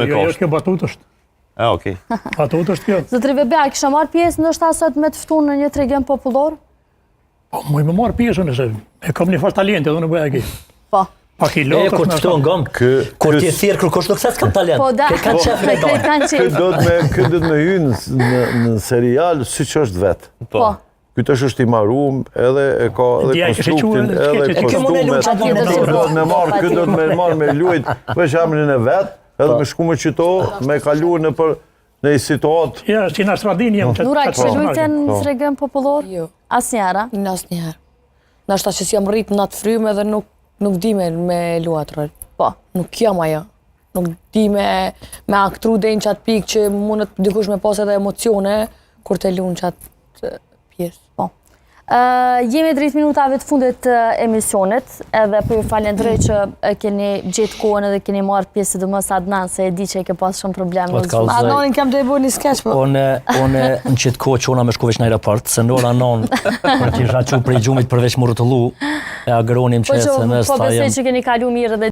Jo, kjo batut është. Okej. Batut është kjo. Zotri Bebe, a kisha marrë pjesë ndoshta sot me të ftuar në një tregim popullor? Po, mu më marrë pjesën nëse e kam një farë talente, dhe në bëja ki. Po. Pa kilo, kur të ftohen gëm, kur ti thirr kërkosh nuk s'ka talent. Po da. Kanë qef me dorë. Kanë qef. Ky do të me hynë në serial siç është vetë. Po. Ky tash është i marum, edhe e ka edhe konstruktin, edhe kostumet. Ky do të me marrë me luajt veç emrin e vet, edhe me shku me qito, me kalu në një situatë. Ja, si në Astradin jam. Nura, kishe luajtën në tregim popullor? Jo. Asnjëra? Asnjëherë. Nashta që s'jam rrit në atë frymë edhe nuk di me luat rol. Po. Nuk jam ajo. Nuk di me aktru dhe në qatë pikë që mundet dikush me pas edhe emocione kur të lunë qatë pjesë. Po. Jemi drejt minutave të fundit të emisionit, edhe për ju falenderoj që keni gjetë kohën edhe keni marrë pjesë të mësë Adnan, se e di që e ke pas shumë problem. Adnanin kam të e bo një skeq, po. Unë në qitë kohë që una me shku veç në aeroport, se ndora non, për t'i raqu prej gjumit përveç më rëtullu, e agronim që se në Po besoj që keni kalu mirë dhe